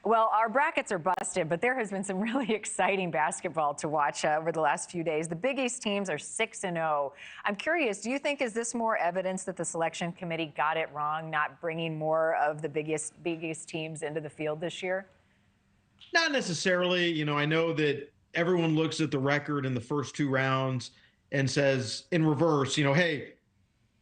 Well, our brackets are busted, but there has been some really exciting basketball to watch over the last few days. The Big East teams are 6-0. I'm curious, do you think is this more evidence that the selection committee got it wrong, not bringing more of the Big East teams into the field this year? Not necessarily. I know that everyone looks at the record in the first two rounds and says in reverse, hey,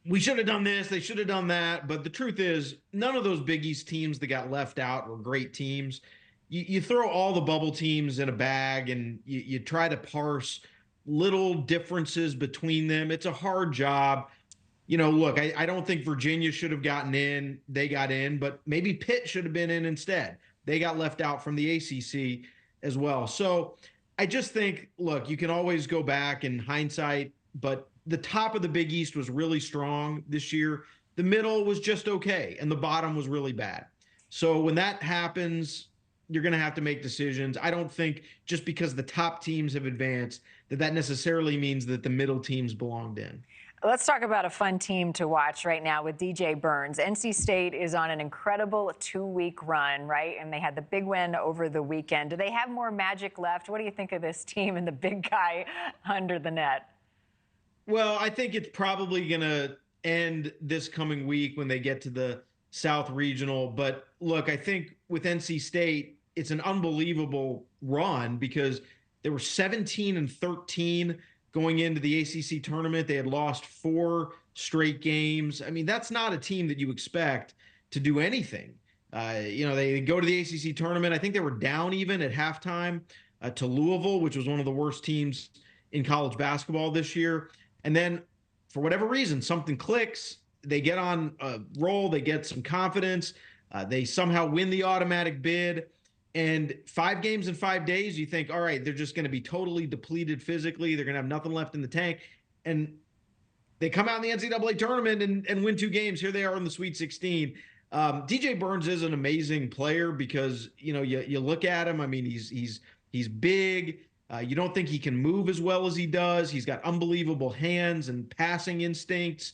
we should have done this, they should have done that. But the truth is, none of those Big East teams that got left out were great teams. You throw all the bubble teams in a bag and you try to parse little differences between them. It's a hard job. Look, I don't think Virginia should have gotten in. They got in, but maybe Pitt should have been in instead. They got left out from the ACC as well. So I just think, look, you can always go back in hindsight, but the top of the Big East was really strong this year. The middle was just okay, and the bottom was really bad. So when that happens, you're going to have to make decisions. I don't think just because the top teams have advanced that necessarily means that the middle teams belonged in. Let's talk about a fun team to watch right now with DJ Burns. NC State is on an incredible 2-week run, right? And they had the big win over the weekend. Do they have more magic left? What do you think of this team and the big guy under the net? Well, I think it's probably going to end this coming week when they get to the South Regional. But look, I think with NC State, it's an unbelievable run because they were 17-13 going into the ACC tournament. They had lost 4 straight games. I mean, that's not a team that you expect to do anything. They go to the ACC tournament. I think they were down even at halftime to Louisville, which was one of the worst teams in college basketball this year. And then for whatever reason, something clicks. They get on a roll. They get some confidence. They somehow win the automatic bid. And 5 games in 5 days, you think, all right, they're just going to be totally depleted physically. They're going to have nothing left in the tank. And they come out in the NCAA tournament and win 2 games. Here they are in the Sweet 16. DJ Burns is an amazing player because, you look at him. I mean, he's big. You don't think he can move as well as he does. He's got unbelievable hands and passing instincts.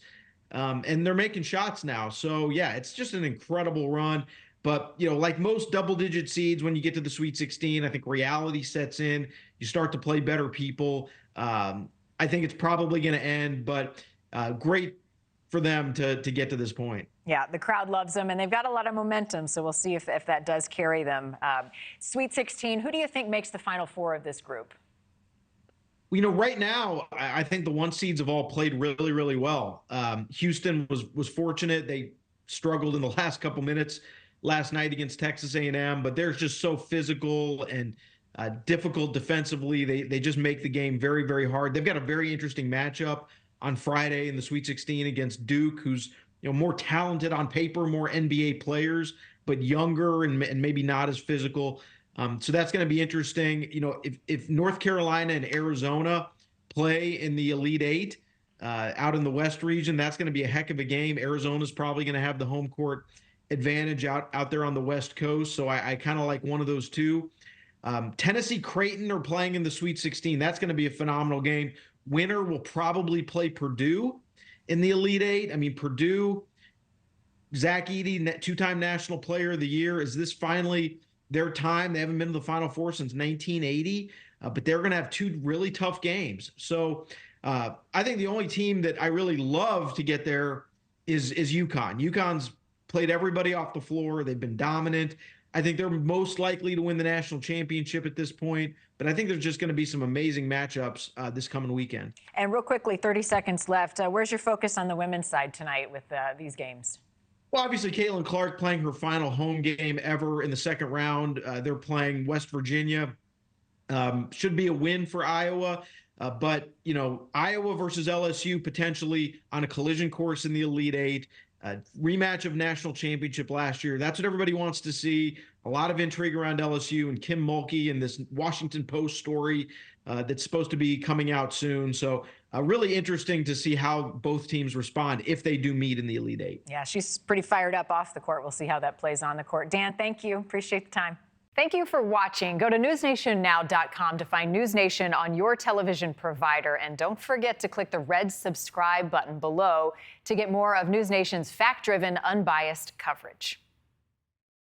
And they're making shots now. So, yeah, it's just an incredible run. But, like most double-digit seeds, when you get to the Sweet 16, I think reality sets in. You start to play better people. I think it's probably going to end, but great for them to get to this point. Yeah, the crowd loves them, and they've got a lot of momentum, so we'll see if that does carry them. Sweet 16, who do you think makes the Final Four of this group? Right now, I think the 1 seeds have all played really, really well. Houston was fortunate. They struggled in the last couple minutes last night against Texas A&M, but they're just so physical and difficult defensively. They just make the game very, very hard. They've got a very interesting matchup on Friday in the Sweet 16 against Duke, who's more talented on paper, more NBA players, but younger and maybe not as physical. So that's going to be interesting. If North Carolina and Arizona play in the Elite Eight out in the West region, that's going to be a heck of a game. Arizona's probably going to have the home court advantage out there on the West Coast. So I kind of like one of those two. Tennessee Creighton are playing in the Sweet 16. That's going to be a phenomenal game. Winner will probably play Purdue in the Elite Eight. I mean, Purdue, Zach Edey, 2-time National Player of the Year. Is this finally their time? They haven't been to the Final Four since 1980, but they're going to have 2 really tough games. So I think the only team that I really love to get there is UConn. UConn's played everybody off the floor. They've been dominant. I think they're most likely to win the national championship at this point, but I think there's just going to be some amazing matchups this coming weekend. And real quickly, 30 seconds left. Where's your focus on the women's side tonight with these games? Well, obviously, Caitlin Clark playing her final home game ever in the second round. They're playing West Virginia. Should be a win for Iowa. But, Iowa versus LSU potentially on a collision course in the Elite Eight. Rematch of national championship last year. That's what everybody wants to see. A lot of intrigue around LSU and Kim Mulkey and this Washington Post story that's supposed to be coming out soon. So really interesting to see how both teams respond if they do meet in the Elite Eight. Yeah, she's pretty fired up off the court. We'll see how that plays on the court. Dan, thank you. Appreciate the time. Thank you for watching. Go to newsnationnow.com to find NewsNation on your television provider. And don't forget to click the red subscribe button below to get more of NewsNation's fact-driven, unbiased coverage.